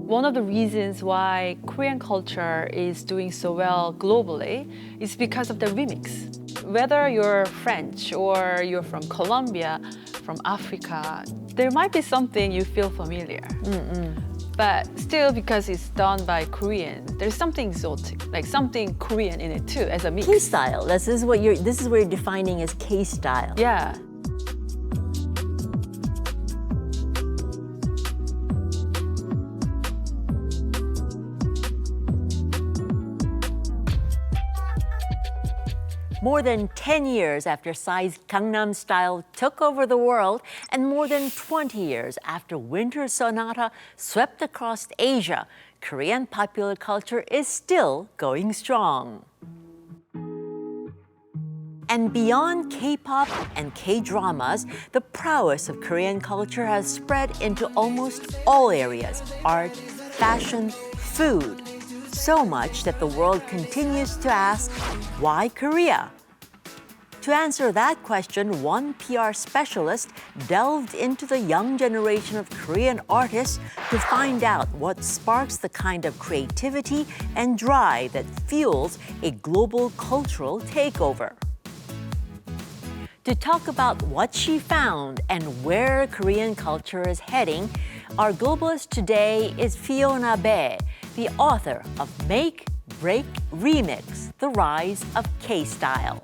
One of the reasons why Korean culture is doing so well globally is because of the remix. Whether you're French or you're from Colombia, from Africa, there might be something you feel familiar. But still, because it's done by Korean, there's something exotic, like something Korean in it too, as a mix. K-style. This is what you're defining as K-style. Yeah. More than 10 years after Psy's Gangnam Style took over the world, and more than 20 years after Winter Sonata swept across Asia, Korean popular culture is still going strong. And beyond K-pop and K-dramas, the prowess of Korean culture has spread into almost all areas: art, fashion, food. So much that the world continues to ask, why Korea? To answer that question, one PR specialist delved into the young generation of Korean artists to find out what sparks the kind of creativity and drive that fuels a global cultural takeover. To talk about what she found and where Korean culture is heading, our globalist today is Fiona Bae, the author of Make, Break, Remix, The Rise of K-Style.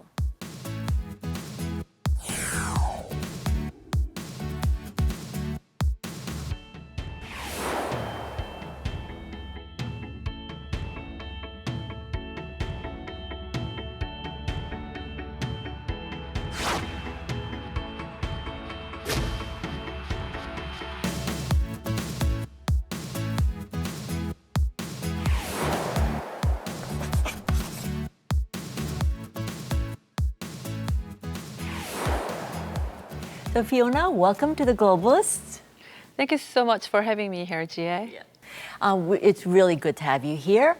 So Fiona, welcome to the Globalists. Thank you so much for having me here, Jie. It's really good to have you here.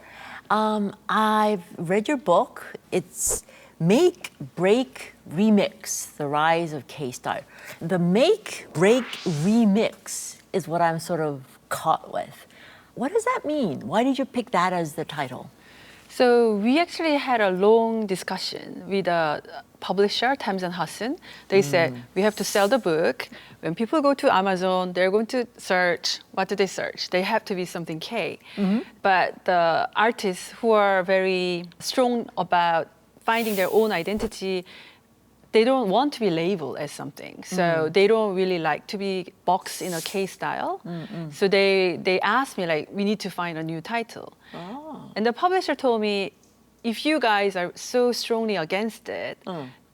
I've read your book. It's Make, Break, Remix, The Rise of K-Style. The Make, Break, Remix is what I'm sort of caught with. What does that mean? Why did you pick that as the title? So we actually had a long discussion with the publisher, Thames and Hudson. They said, we have to sell the book. When people go to Amazon, they're going to search. What do they search? They have to be something K. But the artists who are very strong about finding their own identity, they don't want to be labeled as something. So they don't really like to be boxed in a K-style. So they asked me, like, we need to find a new title. And the publisher told me, if you guys are so strongly against it,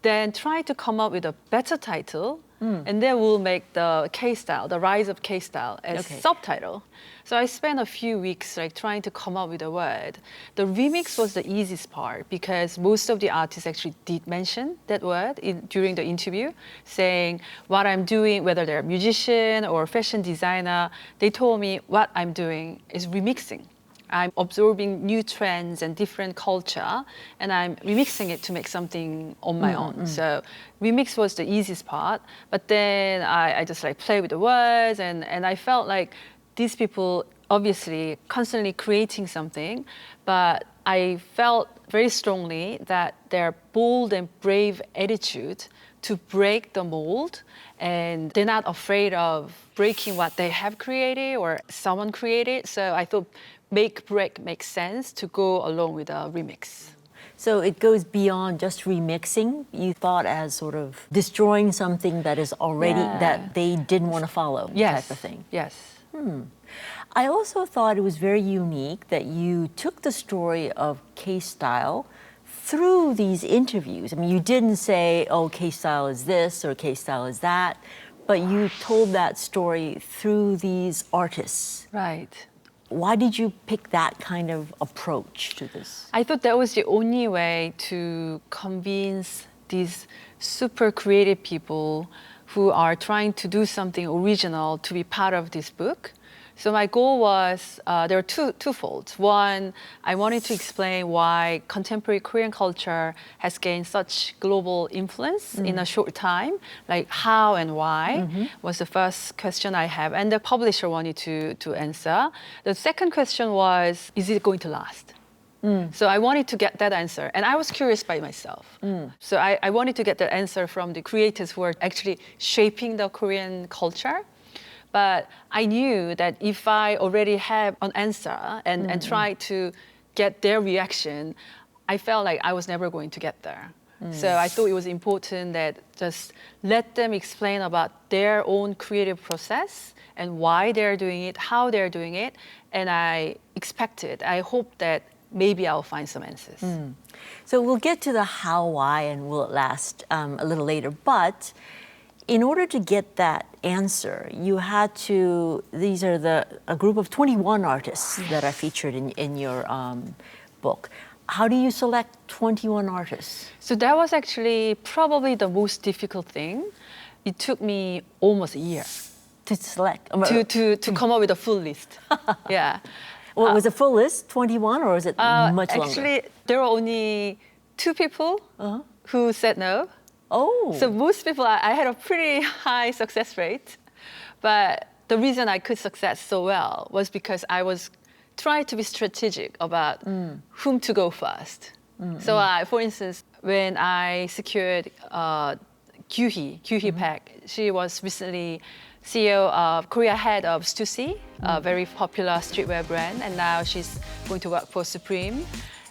then try to come up with a better title, and then we'll make the K-style, the rise of K-style, as subtitle. So I spent a few weeks like trying to come up with a word. The remix was the easiest part because most of the artists actually did mention that word during the interview, saying what I'm doing, whether they're a musician or fashion designer, they told me what I'm doing is remixing. I'm absorbing new trends and different culture, and I'm remixing it to make something on my own. So remix was the easiest part, but then I just like play with the words, and I felt like these people obviously constantly creating something, but I felt very strongly that their bold and brave attitude to break the mold, and they're not afraid of breaking what they have created or someone created. So I thought Make, Break makes sense to go along with a remix. So it goes beyond just remixing. You thought as sort of destroying something that is already, that they didn't want to follow, type of thing. Yes. I also thought it was very unique that you took the story of K-style through these interviews. I mean, you didn't say, oh, K-style is this or K-style is that, but you told that story through these artists. Right. Why did you pick that kind of approach to this? I thought that was the only way to convince these super creative people who are trying to do something original to be part of this book. So my goal was, there are twofold. One, I wanted to explain why contemporary Korean culture has gained such global influence in a short time, like how and why was the first question I have. And the publisher wanted to answer. The second question was, is it going to last? So I wanted to get that answer. And I was curious by myself. So I wanted to get that answer from the creators who are actually shaping the Korean culture. But I knew that if I already have an answer and try to get their reaction, I felt like I was never going to get there. So I thought it was important that just let them explain about their own creative process and why they're doing it, how they're doing it. And I hope that maybe I'll find some answers. So we'll get to the how, why, and will it last a little later. But in order to get that answer, you had to, these are a group of 21 artists that are featured in your book. How do you select 21 artists? So that was actually probably the most difficult thing. It took me almost a year To select? to come up with a full list. Yeah. Well, was it full list, 21, or was it much longer? Actually, there were only 2 people who said no. Oh. So most people, I had a pretty high success rate. But the reason I could success so well was because I was trying to be strategic about whom to go first. So for instance, when I secured Kyuhee Park, she was recently CEO of Korea head of Stussy, a very popular streetwear brand, and now she's going to work for Supreme.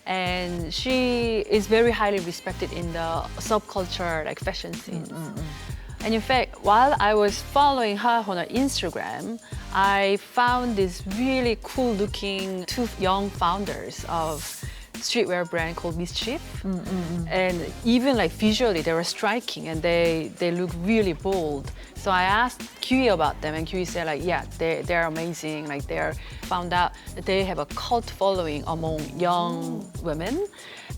And she is very highly respected in the subculture, like fashion scenes. And in fact, while I was following her on her Instagram, I found these really cool-looking 2 young founders of streetwear brand called Mischief. And even like visually, they were striking and they look really bold. So I asked Kyuhee about them, and Kyuhee said like, yeah, they're amazing. Like found out that they have a cult following among young women.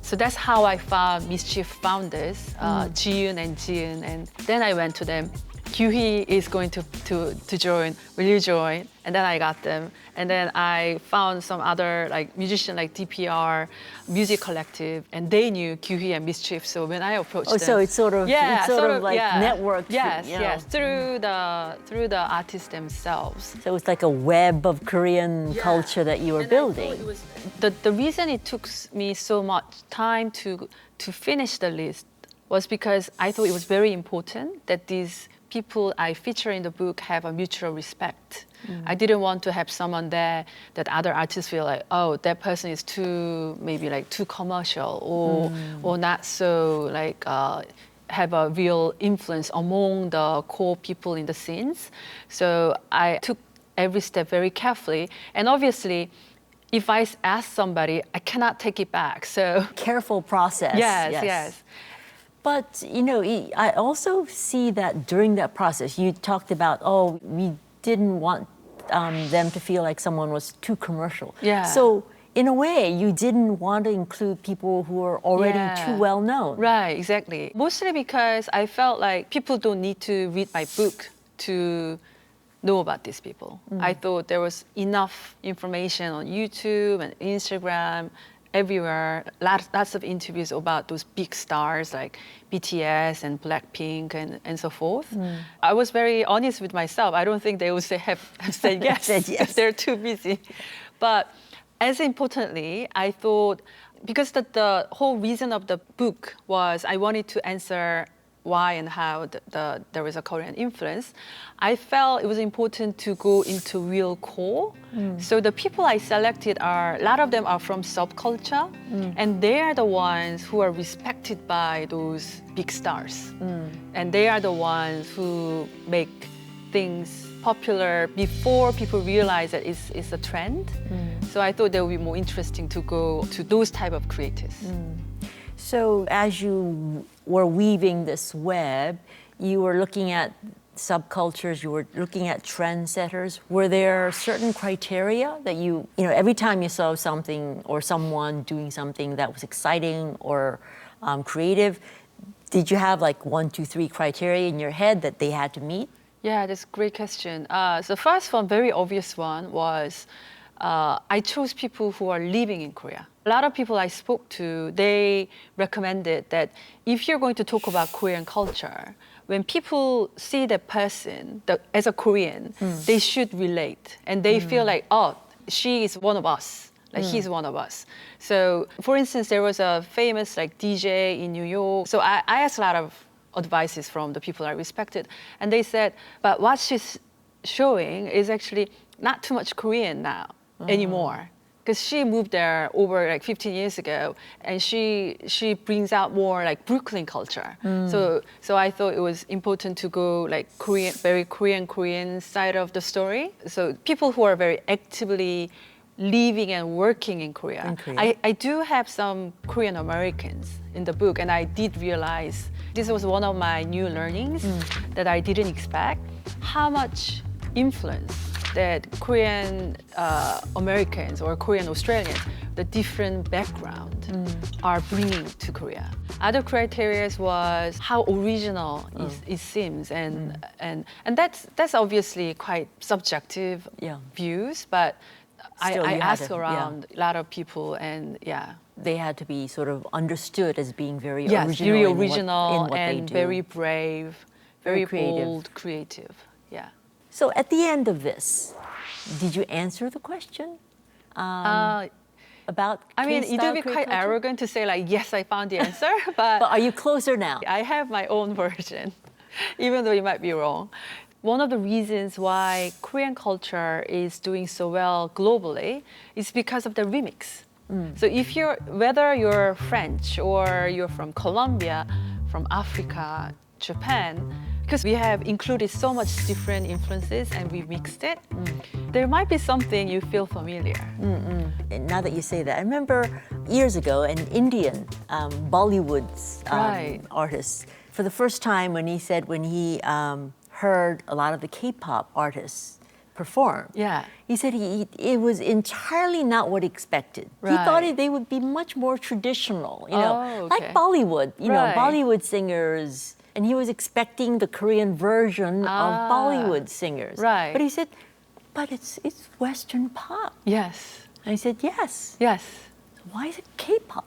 So that's how I found Mischief founders, Jiyoon and Jiyoon. And then I went to them. Kyuhee is going to join. Will you join? And then I got them. And then I found some other like musician like DPR, Music Collective, and they knew Kyuhee and Mischief. So when I approached them, so it's sort of like networked. Yes, through the artists themselves. So it's like a web of Korean culture that you were building. The reason it took me so much time to finish the list was because I thought it was very important that these people I feature in the book have a mutual respect. I didn't want to have someone there that other artists feel like, oh, that person is maybe too commercial or not so have a real influence among the core people in the scenes. So I took every step very carefully. And obviously, if I ask somebody, I cannot take it back. So careful process. Yes. But, I also see that during that process, you talked about, we didn't want them to feel like someone was too commercial. Yeah. So, in a way, you didn't want to include people who are already too well known. Right, exactly. Mostly because I felt like people don't need to read my book to know about these people. I thought there was enough information on YouTube and Instagram, everywhere, lots of interviews about those big stars like BTS and Blackpink and so forth. I was very honest with myself. I don't think they would have said yes, because they're too busy. But as importantly, I thought, because the whole reason of the book was I wanted to answer why and how there was a Korean influence, I felt it was important to go into real core. So the people I selected a lot of them are from subculture, and they are the ones who are respected by those big stars. And they are the ones who make things popular before people realize that it's a trend. So I thought that would be more interesting to go to those type of creators. So as you were weaving this web, you were looking at subcultures, you were looking at trendsetters. Were there certain criteria that every time you saw something or someone doing something that was exciting or creative, Did you have like 1, 2, 3 criteria in your head that they had to meet? Yeah, that's a great question. So first one, very obvious one, was I chose people who are living in Korea. A lot of people I spoke to, they recommended that if you're going to talk about Korean culture, when people see the person as a Korean, they should relate. And they feel like, oh, she is one of us. Like he's one of us. So for instance, there was a famous like DJ in New York. So I asked a lot of advices from the people I respected. And they said, but what she's showing is actually not too much Korean now anymore. Because she moved there over like 15 years ago, and she brings out more like Brooklyn culture. So I thought it was important to go like Korean, very Korean side of the story. So people who are very actively living and working in Korea. I do have some Korean Americans in the book, and I did realize this was one of my new learnings that I didn't expect, how much influence that Korean Americans or Korean Australians, the different background, are bringing to Korea. Other criteria was how original it seems, and that's obviously quite subjective views, but I asked around a lot of people, and they had to be sort of understood as being very yes, original, very original in what and they do. very brave, very creative. bold, creative. Yeah. So at the end of this, did you answer the question about I mean, it would be K-style, quite K-culture? arrogant to say like, yes, I found the answer, but But are you closer now? I have my own version, even though it might be wrong. One of the reasons why Korean culture is doing so well globally is because of the remix. So if whether you're French or you're from Colombia, from Africa, Japan, because we have included so much different influences and we mixed it, there might be something you feel familiar. And now that you say that, I remember years ago an Indian Bollywood's Right. artist, for the first time when he heard a lot of the K-pop artists perform. Yeah. He said it was entirely not what he expected. He thought Right. they would be much more traditional, Oh, like okay. Bollywood, Right. Bollywood singers. And he was expecting the Korean version of Bollywood singers. Right. But he said, but it's Western pop. Yes. And I said, yes. Yes. Why is it K-pop?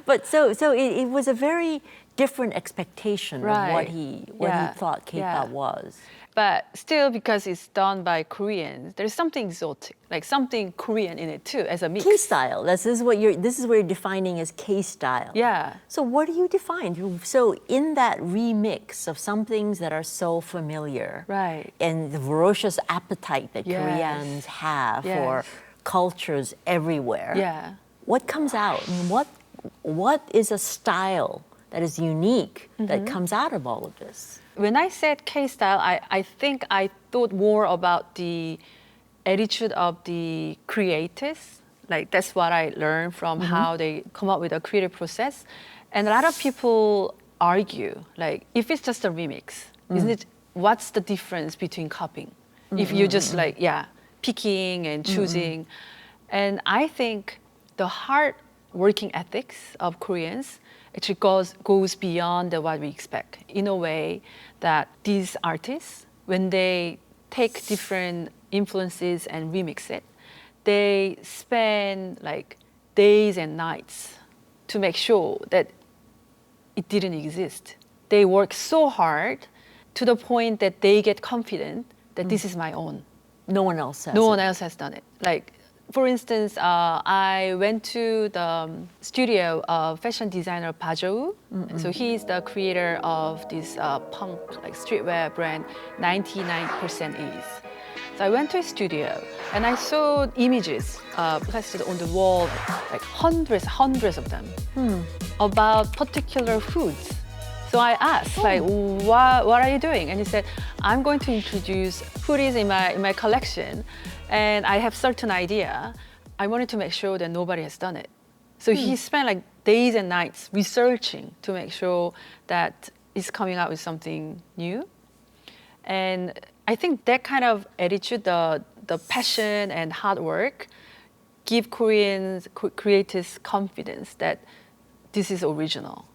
But so it was a very different expectation of what he thought K-pop was. But still, because it's done by Koreans, there's something exotic, like something Korean in it too, as a mix. K-style. This is what you're defining as K-style. Yeah. So what do you define? So in that remix of some things that are so familiar, Right. and the voracious appetite that Yes. Koreans have for Yes. cultures everywhere, Yeah. what comes out? I mean, what is a style that is unique that comes out of all of this? When I said K-style, I think I thought more about the attitude of the creators. Like that's what I learned from how they come up with a creative process. And a lot of people argue, like, if it's just a remix, isn't it? What's the difference between copying? If you're just like, picking and choosing. And I think the hard working ethics of Koreans actually goes beyond what we expect, in a way that these artists, when they take different influences and remix it, they spend like days and nights to make sure that it didn't exist. They work so hard to the point that they get confident that this is my own. No one else has No it. one else has done it. Like, for instance, I went to the studio of fashion designer Bajowoo. So he's the creator of this punk like streetwear brand 99% Ease. So I went to his studio and I saw images plastered on the wall, like hundreds of them, about particular foods. So I asked, like, what are you doing? And he said, I'm going to introduce foodies in my collection, and I have certain idea. I wanted to make sure that nobody has done it. So he spent like days and nights researching to make sure that he's coming out with something new. And I think that kind of attitude, the passion and hard work, give Koreans creators confidence that this is original.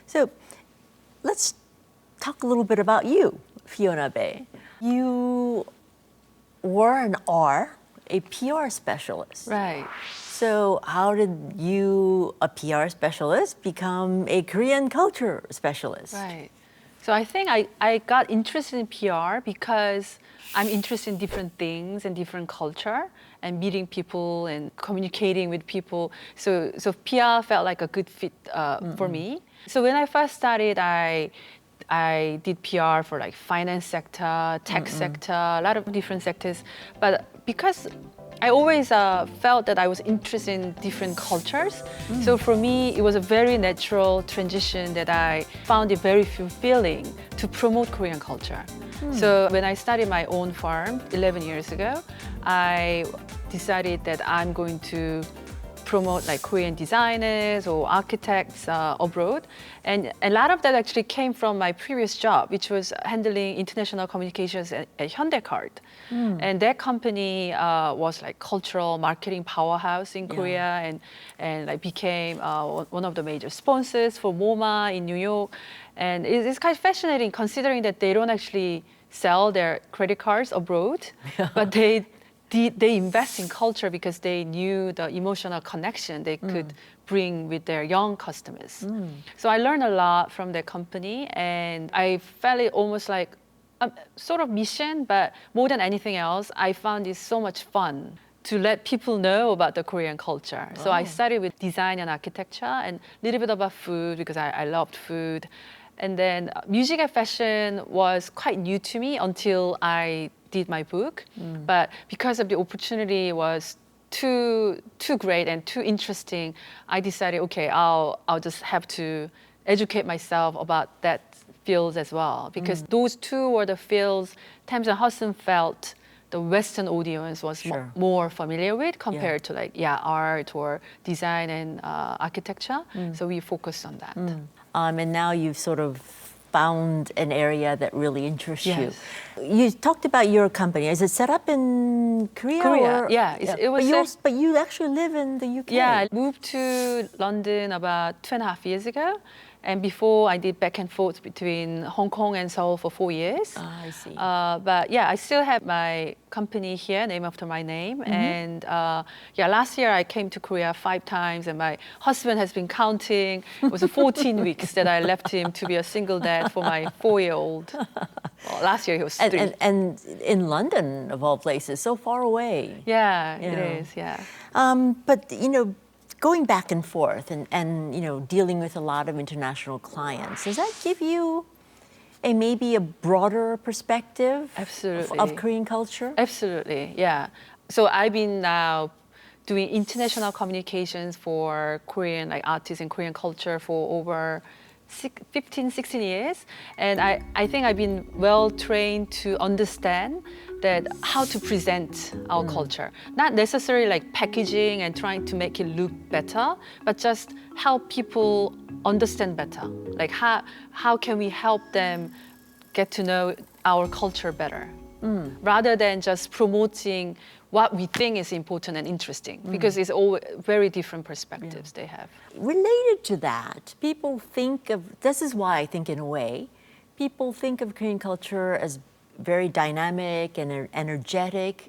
So let's talk a little bit about you, Fiona Bae. You were and are a PR specialist. Right. So how did you, a PR specialist, become a Korean culture specialist? Right. So I think I got interested in PR because I'm interested in different things and different culture and meeting people and communicating with people. So PR felt like a good fit for me. So when I first started, I did PR for like finance sector, tech sector, a lot of different sectors. But because I always felt that I was interested in different cultures. So for me, it was a very natural transition that I found it very fulfilling to promote Korean culture. So when I started my own firm 11 years ago, I decided that I'm going to promote like Korean designers or architects abroad. And a lot of that actually came from my previous job, which was handling international communications at Hyundai. And that company was like cultural marketing powerhouse in Korea and like became one of the major sponsors for MoMA in New York. And it's kind of fascinating considering that they don't actually sell their credit cards abroad, but they invest in culture because they knew the emotional connection they could bring with their young customers. So I learned a lot from their company, and I felt it almost like a sort of mission, but more than anything else, I found it so much fun to let people know about the Korean culture. So I started with design and architecture and a little bit about food because I loved food. And then music and fashion was quite new to me until I did my book. But because of the opportunity was too great and too interesting, I decided, okay, I'll just have to educate myself about that fields as well. Because those two were the fields Thames and Hudson felt the Western audience was more familiar with compared to like, art or design and architecture. So we focused on that. And now you've sort of found an area that really interests Yes. you. You talked about your company. Is it set up in Korea? Korea, or- yeah. It was but you actually live in the UK. Yeah, I moved to London about 2.5 years ago. And before I did back and forth between Hong Kong and Seoul for 4 years. I see. But yeah, I still have my company here, named after my name. And last year I came to Korea 5 times, and my husband has been counting. It was 14 weeks that I left him to be a single dad for my 4-year-old. Well, last year he was 3. And in London, of all places, so far away. Yeah, it Yeah. is, yeah. But, going back and forth and dealing with a lot of international clients, does that give you maybe a broader perspective Absolutely. of Korean culture? Absolutely, yeah. So I've been now doing international communications for Korean artists and Korean culture for over 15, 16 years. And I think I've been well trained to understand that how to present our culture. Not necessarily like packaging and trying to make it look better, but just help people understand better. Like how can we help them get to know our culture better? Rather than just promoting what we think is important and interesting, because it's all very different perspectives they have. Related to that, people think of, this is why I think in a way, people think of Korean culture as very dynamic and energetic,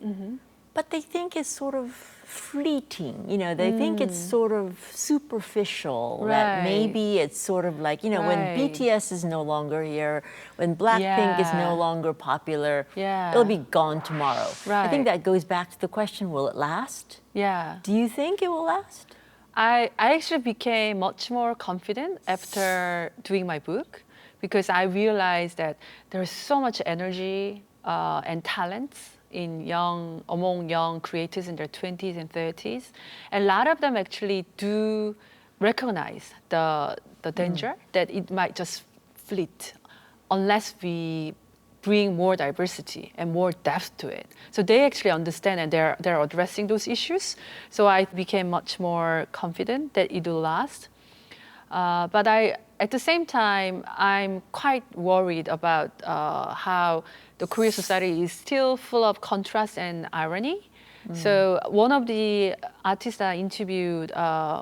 but they think it's sort of fleeting. They think it's sort of superficial. That Right. maybe it's sort of like, when Right. BTS is no longer here, when Blackpink is no Yeah. longer popular, Yeah. it'll be gone tomorrow. I think Right. that goes back to the question, will it last? Yeah. Do you think it will last? I actually became much more confident after doing my book, because I realized that there's so much energy and talents among young creators in their 20s and 30s. And a lot of them actually do recognize the danger that it might just fleet unless we bring more diversity and more depth to it. So they actually understand, and they're addressing those issues. So I became much more confident that it will last. But at the same time, I'm quite worried about how the Korean society is still full of contrast and irony. So one of the artists I interviewed,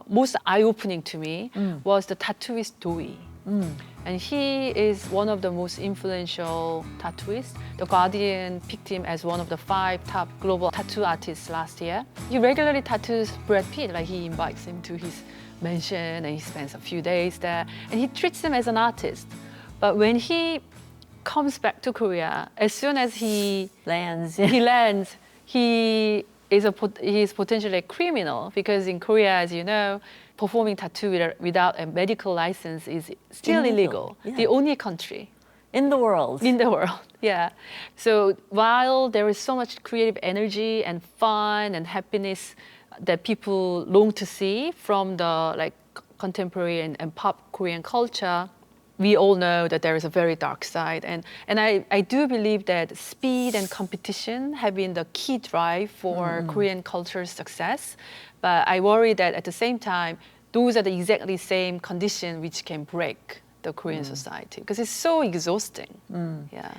most eye-opening to me, was the tattooist Doi. And he is one of the most influential tattooists. The Guardian picked him as one of the 5 top global tattoo artists last year. He regularly tattoos Brad Pitt, like he invites him to his mansion and he spends a few days there. And he treats him as an artist. But when he comes back to Korea, as soon as he Lands. he is potentially a criminal because in Korea, as you know, performing tattoo without a medical license is still illegal. Yeah. The only country In the world. in the world. Yeah. So while there is so much creative energy and fun and happiness that people long to see from the like contemporary and pop Korean culture, we all know that there is a very dark side. And I do believe that speed and competition have been the key drive for Korean culture's success. But I worry that at the same time, those are the exactly same conditions which can break the Korean society because it's so exhausting. Yeah.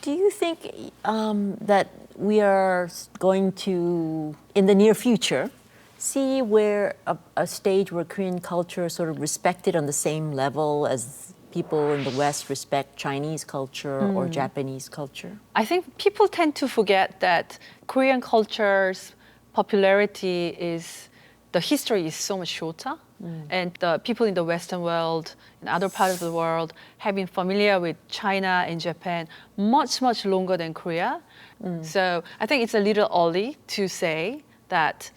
Do you think that we are going to, in the near future, see where a stage where Korean culture is sort of respected on the same level as people in the West respect Chinese culture or Japanese culture? I think people tend to forget that Korean culture's popularity the history is so much shorter. And the people in the Western world, in other parts of the world, have been familiar with China and Japan much, much longer than Korea. So I think it's a little early to say that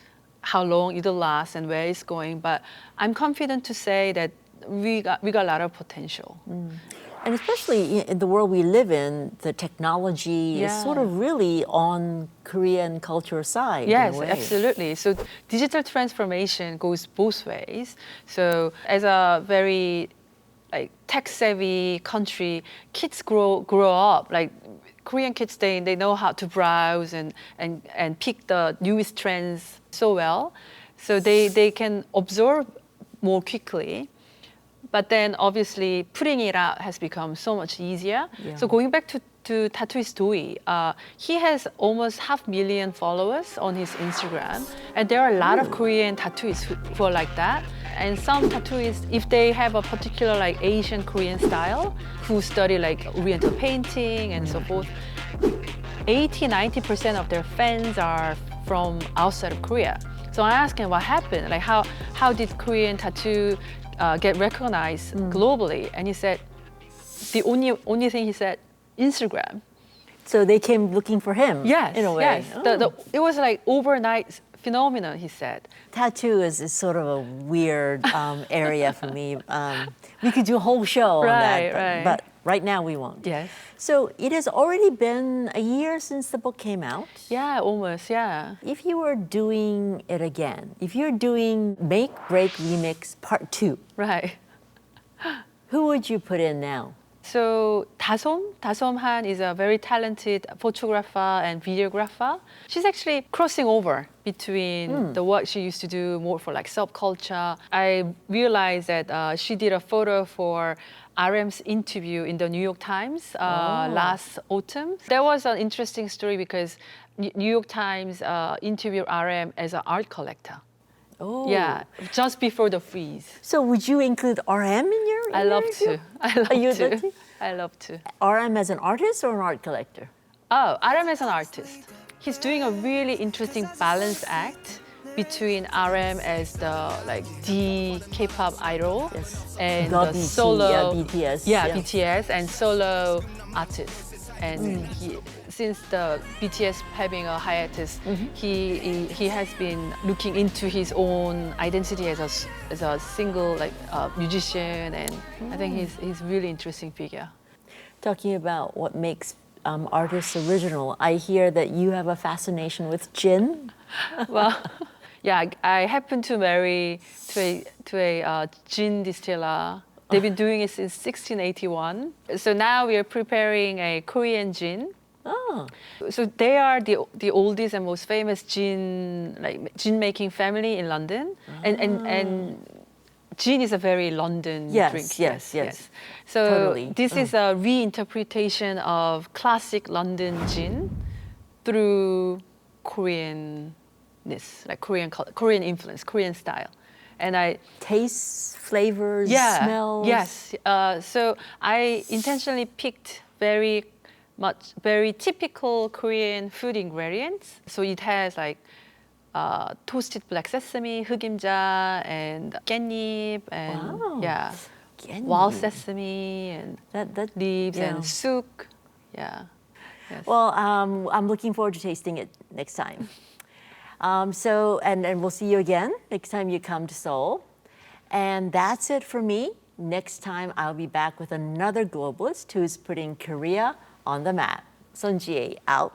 how long it'll last and where it's going. But I'm confident to say that we got a lot of potential. And especially in the world we live in, the technology is sort of really on Korean culture side. Yes, in a way. absolutely. So digital transformation goes both ways. So as a very like tech-savvy country, kids grow up like Korean kids. They know how to browse and pick the newest trends so well. So they can absorb more quickly. But then obviously putting it out has become so much easier. Yeah. So going back to tattooist Doi, he has almost 500,000 followers on his Instagram. And there are a lot of Korean tattooists who are like that. And some tattooists, if they have a particular like Asian Korean style, who study like Oriental painting and so forth, 80-90% of their fans are from outside of Korea. So I asked him what happened, like how did Korean tattoo get recognized globally? And he said, the only thing he said, Instagram. So they came looking for him, Yes, in a way. yes. Oh. It was like overnight phenomenon, he said. Tattoo is sort of a weird area for me. We could do a whole show on that, Right. but right now we won't. Yes. So it has already been a year since the book came out. Yeah, almost, yeah. If you were doing it again, if you're doing Make, Break, Remix Part 2, Right. who would you put in now? So Dasom Han is a very talented photographer and videographer. She's actually crossing over between the work she used to do more for like subculture. I realized that she did a photo for RM's interview in the New York Times last autumn. That was an interesting story because New York Times interviewed RM as an art collector. Oh. Yeah, just before the freeze. So would you include RM in your I love interview? to. I love you to. would too? I love to. RM as an artist or an art collector? Oh, RM is an artist. He's doing a really interesting balance act between RM as the K-pop idol and The the BT, solo BTS. yeah, BTS and solo artist. And since the BTS having a hiatus, he has been looking into his own identity as a single musician, and I think he's really interesting figure. Talking about what makes artists original, I hear that you have a fascination with gin. Well, yeah, I happen to marry to a gin distiller. They've been doing it since 1681. So now we are preparing a Korean gin. Oh. So they are the oldest and most famous gin making family in London, and gin is a very London drink. Yes. So Totally. this is a reinterpretation of classic London gin through Koreanness, like Korean influence, Korean style. and I Tastes, flavors, yeah smells. yes. So I intentionally picked very typical Korean food ingredients. So it has like toasted black sesame, 흑임자, and 깻잎, and Wow. yeah, 깻잎. wild sesame, and That leaves, yeah. and suk. Yeah. Yes. Well, I'm looking forward to tasting it next time. So, and we'll see you again next time you come to Seoul. And that's it for me. Next time, I'll be back with another globalist who's putting Korea on the map. Sunji out.